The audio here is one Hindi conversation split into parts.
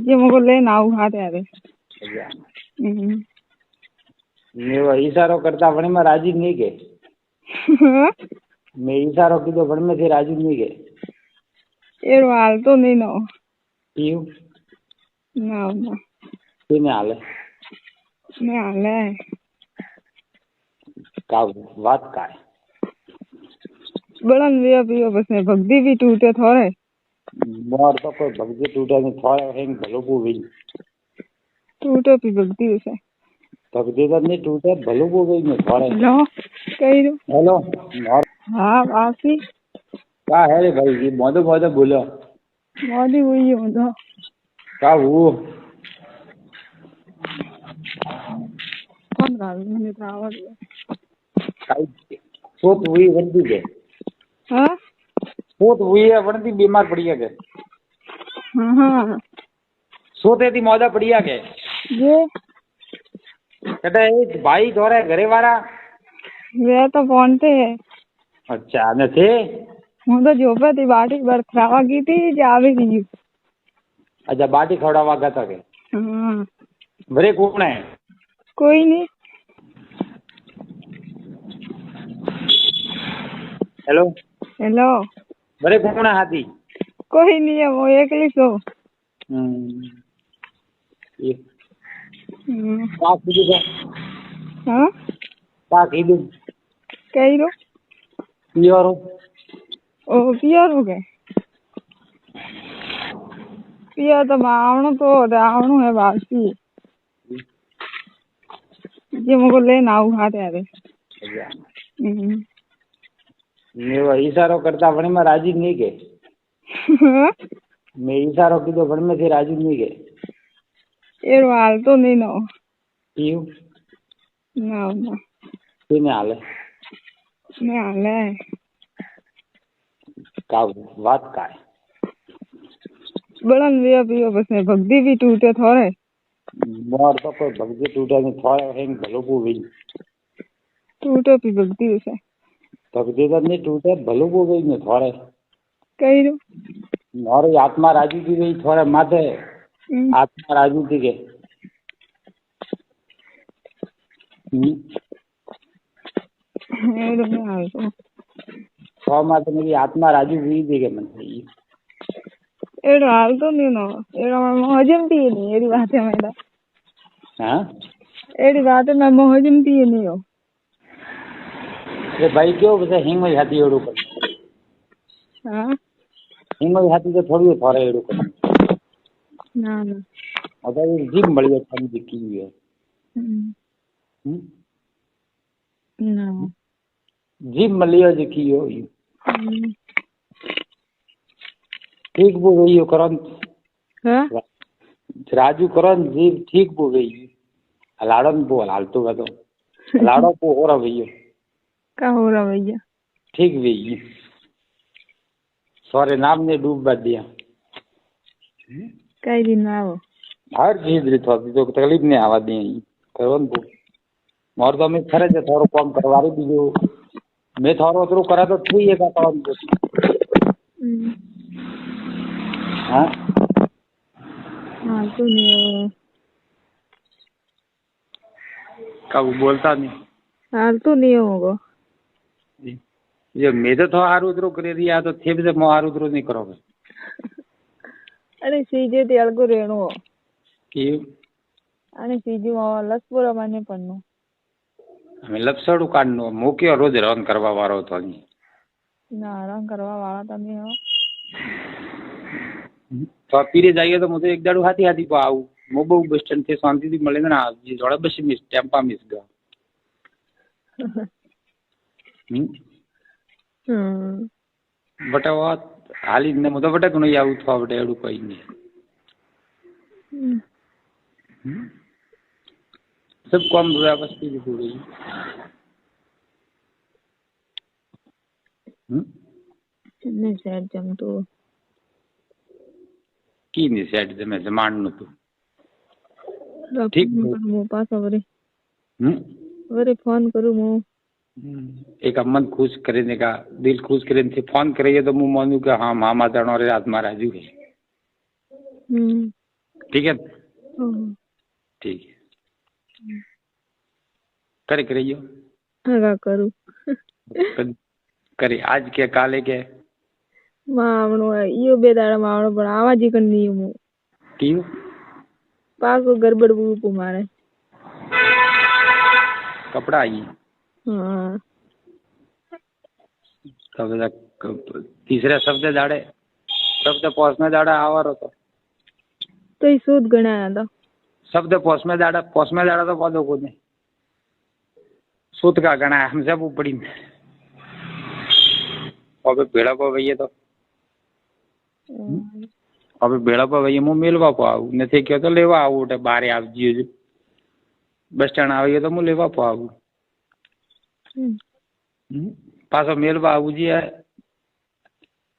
ये मुझको लेना आऊ हाथ यार मैं इशारो करता पण में राजी नहीं के मैं इशारो कीधो पण में राजी नहीं के एरो हाल तो नहीं नो क्यों ना ना केने हाले मैं हाले का बात का है बड़न वे पियो बस में भक्ति भी टूटे थोड़े मोर तो कोई भक्ति टूटे नहीं थोड़े हेंग भलो को भी टूटे भी भक्ति से भक्ति तो नहीं टूटे भलो को भी नहीं थोड़े हेलो कही दो हेलो मोर हाँ आसी का है रे भाई जी मोदो मोदो बोलो मोदी हुई हूँ तो का वो कौन गाल में ट्रावल काई सोत हुई वंदी के हाँ सोत हुई है वंदी बीमार पड़ी है के हाँ सोते थी मौजा पड़ी है के ये कहते एक भाई थोड़े घरे वाला वे तो फोन थे अच्छा ने थे हूँ तो जोपे थी बाटी बर खराबा की थी जावे थी अच्छा बाटी खवड़ावा गया था के हाँ भरे कौन है कोई नहीं हेलो हेलो भरे कौन है हाथी कोई नहीं है वो एकली सो ये का कीधु हाँ का कीधु कही रो पियोरो ओ पियर हो गए पियर तो आवणो तो आवणो है बासी ये मुझको लेना आऊ हाथ यार मैं इशारो करता पण में राजी नहीं के मैं इशारो कीधो पण में राजी नहीं के एरो हाल तो नहीं नो क्यों ना ना केने हाले मैं हाले का बात का है बड़न वे पियो बस में भक्ति भी टूटे थोड़े मोर तो कोई भक्ति टूटे नहीं थोड़े हेंग भलो को भी टूटे भी भक्ति से भक्ति तो नहीं टूटे भलो को भी नहीं थोड़े कही रो मोर आत्मा राजी थी गई थोड़े माथे आत्मा राजी थी के एरो में हाल तो सौ माथे मेरी आत्मा राजी हुई थी के मन एरो हाल तो नहीं नो एरो मैं हजम थी नहीं एरी बात है मेरा हाँ एरी बात है मैं हजम थी नहीं हो अरे भाई क्यों वैसे हिंग में जाती है पर हाँ हिंग में जाती तो थोड़ी है थोड़ा एड़ो कर ना ना अगर ये जिम बढ़िया खानी दिखी हुई है ना जिम मलिया दिखी हो ठीक वो गई हो करन हाँ राजू करन जी ठीक वो गई हलाड़न वो हलाल तो तो हलाड़ो को हो रहा भैया का हो रहा भैया ठीक भैया सारे नाम ने डूब बच दिया कई दिन आओ हर चीज री थोड़ी तो तकलीफ नहीं आवा दी करन को मोर तो मैं खरे जे थोड़ो काम करवारी दीजो मैं थोड़ो उतरो करा तो ठीक है का काम हाँ हाँ तो नहीं कब बोलता नहीं हाल तो नहीं होगा ये मैं तो हारू उतरो करे दिया तो थे भी मो हारू उतरो नहीं करोगे अरे सीजे ते अलगो रेणो क्यों अरे सीजे लसपुरा माने पन्नो हमें लपसड़ू काढनो मोके रोज रन करवा वारो तो नहीं ना रंग करवा वाला तमे हो तो पीरे जाइए तो मुझे एक दाड़ू हाथी हाथी को आऊ मो बहु बस स्टैंड थे शांति थी मिले ना ये जोड़ा बस मिस टेम्पा मिस गया बटा वो हाली ने मुझे बटा को नहीं आऊ था बटा एडू कोई नहीं सब कम हुआ बस पीरी हो गई नहीं सेट जम तो की नहीं सेट जमे जमान नु तो ठीक मो पास अवरे अरे फोन करूँ मो एक मन खुश करने का दिल खुश करने से फोन करिए तो मुँह मानू कि हाँ मामा जानो रे आत्मा राजू है ठीक है हम्म। ठीक है करे करियो हाँ करूँ करे आज के काले के मावणो यो बेदाड़ा मावणो पण आवाज ही करनी हूँ क्यों पाको गड़बड़ बुप मारे कपड़ा आई हाँ तीसरे शब्द दाड़े शब्द पोस में दाड़ा आवार होतो तो ही सूद गणाया था शब्द पोस में दाड़ा तो पौधो को नहीं सूत का गणा है हमसे वो पड़ी अबे भेड़ा को भैया तो अबे भेड़ा पर भैया मुँह मिलवा पाऊ नहीं क्यों तो लेवा आऊ उठे बारे आप जी बस स्टैंड आवे तो मुँह लेवा पाऊ पासो मेलवा आऊ जी है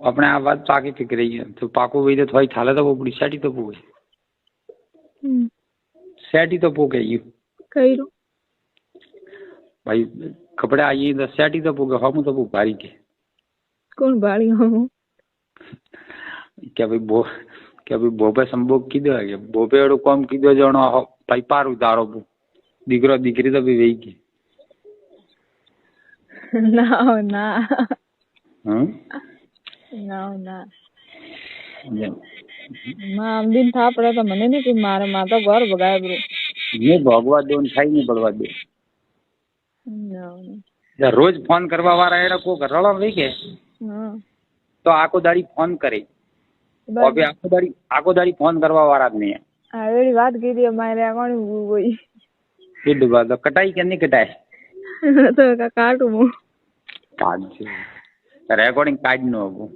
अपने आप बात पाकी फिक रही है तो पाको वही तो थोड़ी थाले तो वो बड़ी सेटी तो पो गई सेटी तो पो गई कही रो भाई कपड़े आई तो सेटी तो पो गए हम तो वो भारी के कौन बाड़ी हूँ क्या भाई बोपे संभोग की दो है बोपे एडो कम की दो जणो भाई पार उतारो दीकरो दीकरी तो भी वही की ना ना ना ना मां आम दिन था पड़ा तो मने नहीं कि मारे माता घर भगाए ब्रो ये भगवा दो खाई नहीं बढ़वा दे ना रोज फोन करवा वाला एड़ा को घरवाला वही के हां तो आको दाड़ी फोन करे और भी आको दाड़ी फोन करवा वाला नहीं है आवेरी बात की थी मारे अकाउंट में कोई ये डुबा दो कटाई करनी कटाई तो का काटू मु काट दे रिकॉर्डिंग काट नो वो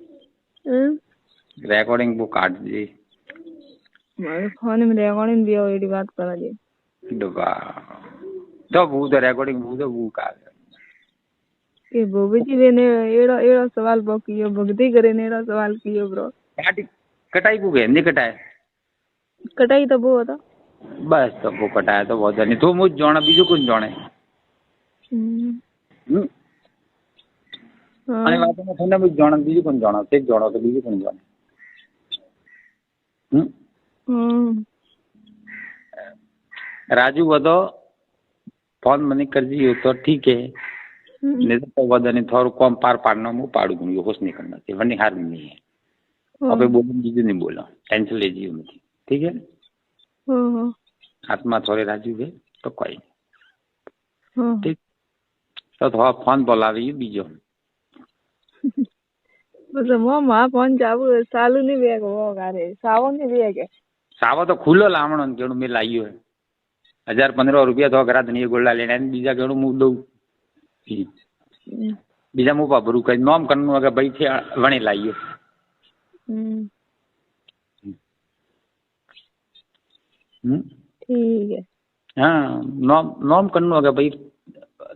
रिकॉर्डिंग वो काट दे मारे फोन में रिकॉर्डिंग दिया एडी बात करा दे डुबा तो वो तो रिकॉर्डिंग वो का ये बोबी जी ने एड़ा एड़ा सवाल बकियो भक्ति करे ने एड़ा सवाल कियो ब्रो कटाई को गए नहीं कटाए कटाई तो वो था बस तो वो कटाया तो बहुत नहीं तो मुझ जाना बीजू कुछ जाने અને વાત में थोड़ा मुझ जाना बीजू कुछ जाना ते जाना तो बीजू कुछ जाना राजू बतो फोन मनी कर जी तो ठीक है नहीं तो वदा नहीं थोड़ा कम पार पाड़ना मु पाड़ू गुण होश नहीं करना चाहिए वरनी हार नहीं है अबे बोलूं जीजू नहीं बोला टेंशन ले जी मत ठीक है आत्मा थोड़े राजू है तो कोई नहीं ठीक तो थोड़ा फोन बोलावी बीजो बस मो मा फोन चाबू चालू नहीं वेग वो गारे सावो नहीं वेग सावो तो खुलो लावणो ने केणु मैं लाइयो है 1000-15 रुपया तो घरा धनी गोल्डा लेना बीजा केणु मु दऊ बीजा मु पाबरू कई नॉम करनो अगर भाई थे वणे लाइयो ठीक है हाँ नॉम करनो अगर भाई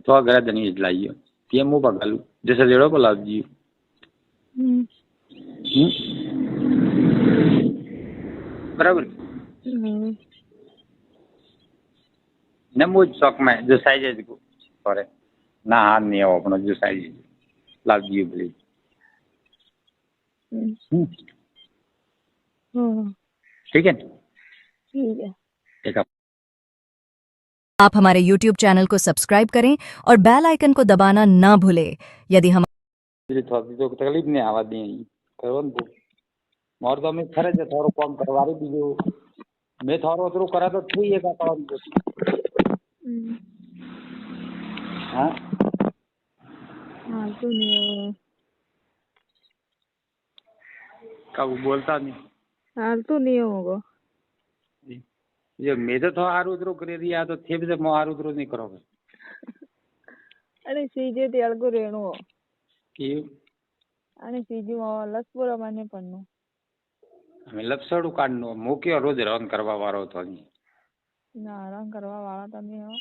तो घरा धनी लाइयो ये मु बगालू जैसे जेड़ो बोला जी बराबर ने मुझ शौक में जो साइज को करे ना हाथ नहीं है अपना जो साइज लाभ जी प्लीज ठीक है ठीक है ठीक है आप हमारे YouTube चैनल को सब्सक्राइब करें और बेल आइकन को दबाना ना भूलें यदि हम तो तकलीफ नहीं आवा दी करो न मोर तो मैं खरे जे थारो काम करवारी बीजो मैं थारो अतरो करा तो ठीक है का काम हां हां तो नहीं कब बोलता नहीं हाल तो नहीं होगा ये मैं तो हारू उतरो करे दिया तो थे भी मो हारू उतरो नहीं करोगे अरे सीजे ते अलगो रेणो कि अरे सीजी लसपुरा माने पन्नो हमें लपसड़ू काढनो मोके रोज रन करवा वारो तो नहीं ना रन करवा वाला तो नहीं हो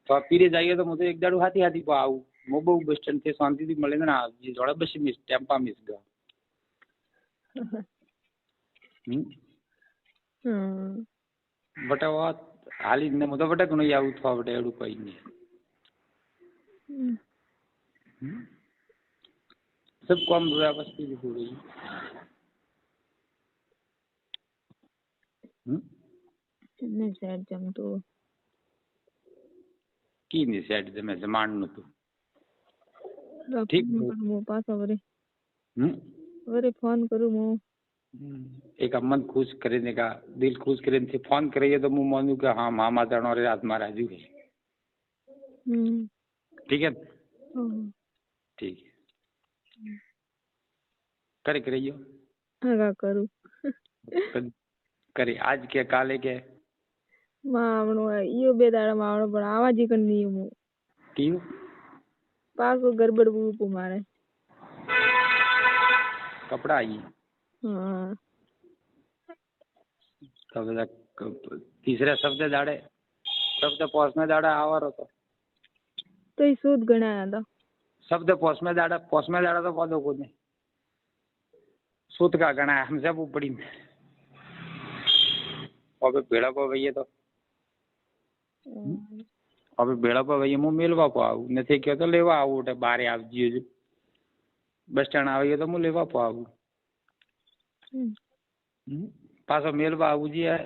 तो पीरे जाइए तो मुझे एक दाड़ू हाथी हाथी को आऊ मो बहु बस स्टैंड थे शांति थी मिले ना जी जोड़ा बस मिस टेम्पा मिस गया बटे वो हाली ने मुझे बटे कोई आऊ था बटे एडू कोई नहीं सब कम हुआ बस की थोड़ी ને સેટ જમતું કી ની સેટ જમે જમાણ નતું ઠીક હું પાછો વળી ફોન કરું હું एक मन खुश करने का दिल खुश करने से फोन करिए तो मुँह मानू कि हाँ मामा तरण और आत्मा राजू है। ठीक है ठीक है करे करियो हाँ करूँ करे आज के काले के मावणो यो बे दाड़ा मावणो पण आवाज ही करनी हूँ क्यों पाको गड़बड़ बूप मारे कपड़ा आई हाँ तब तीसरे शब्द दाड़े शब्द पोस में दाड़ा आवार होतो तो ही सूद गणाया था शब्द पोस में दाड़ा तो पौधो को नहीं सूत का गणा हम सब ऊपरी में अबे भेड़ा पर भैया तो अबे भेड़ा पर भैया मुँह मिलवा पाऊ नहीं क्यों तो लेवा आऊ उठे बारे आप जी बस स्टैंड आवे तो मुँह लेवा पाऊ पासो मेलवा आऊ जी है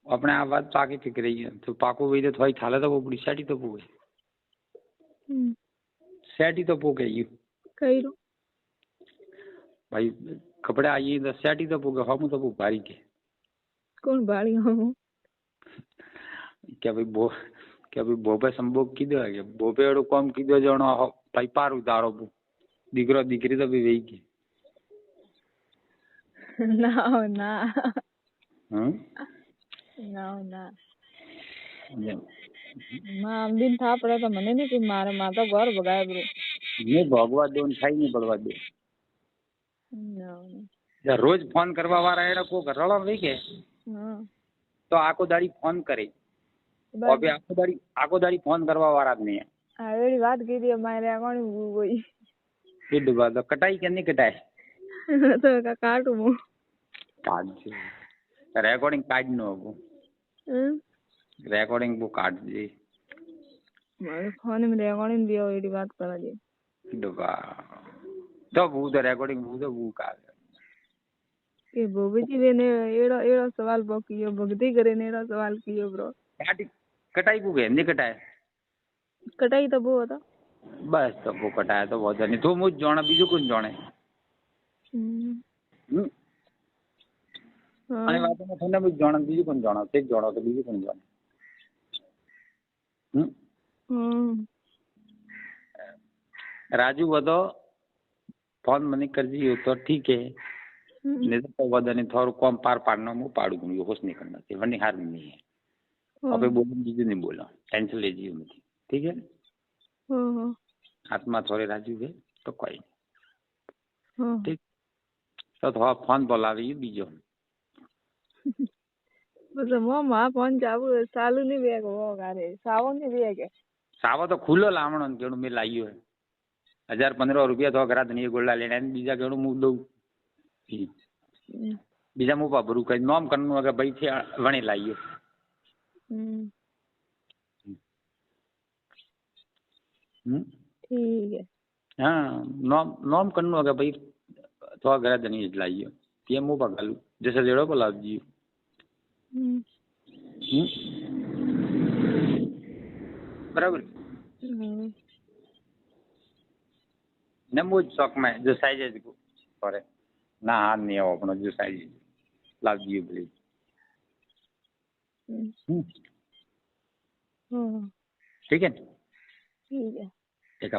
अपने आप बात पाकी फिक रही है तो पाको वही तो थोड़ी थाला तो वो बड़ी सेटी तो पो सेटी तो पो गई कही रो भाई कपड़े आइए तो सेटी तो पो गए हम तो पो भारी के कौन बाड़ी हूँ क्या भाई बोपे संभोग की दो है बोपे एडो कम की दो जणो भाई पार उतारो पो दीकरो दीकरी तो भी वही की ना ना ना मां दिन था पड़ा तो मने नहीं कि मारे माता घर भगाए ब्रो नहीं भगवा दो खाई नहीं पड़वा दो या रोज फोन करवा वाला है को घरवाला वही के तो आको दाड़ी फोन करे अबे आको दाड़ी फोन करवा वाला नहीं है एड़ी बात की थी मारे कौन कोई ये दुबा तो कटाई के नहीं कटाए तो का काटू मु काट रेकॉर्डिंग काट नो हो रेकॉर्डिंग वो काट दे मारे फोन में रेकॉर्डिंग दियो एडी बात करा दे दुबा तो वो तो रेकॉर्डिंग वो का के बोबी जी ने एड़ा एड़ा सवाल बकियो भक्ति करे ने एड़ा सवाल कियो ब्रो कटाई को गए नहीं कटाए कटाई तो वो था बस तो वो कटाया तो बहुत नहीं तो मुझ जाना बीजू कुछ जाने आने बात में ठंडा मुझ जाना बीजू कुछ जाना तेज जाना तो बीजू कुछ जाने राजू बतो फोन मनी कर जी तो ठीक है नहीं तो वदा नहीं थोड़ा कम पार पाड़ना मुँह पाड़ू दूंगी होश नहीं करना चाहिए वरना हार नहीं है अबे बोलो बीजू नहीं बोला टेंशन ले जी मुझे ठीक है आत्मा थोड़े राजू है तो कोई नहीं ठीक तो थोड़ा फोन बोलावी बीजो मतलब वो मां फोन चाबू सालू नहीं बेग वो गारे सावो नहीं बेग सावो तो खुलो लावणो केणु में लाइयो है 1000-15 रुपया तो घरा धनिया गोल्डा लेना बीजा केणु मु दऊ बीजा मु बाबरू कई नॉम करनो अगर भाई थे वणे लाइयो ठीक है हाँ नॉम करनो अगर भाई तो घरा धनिया लाइयो ये मु बगल जैसे जेड़ो बोला जी बराबर न मुझ शौक में जो साइज को करे ना हाथ नहीं आओ अपना जो साइज लाभ जी प्लीज ठीक है ठीक है एक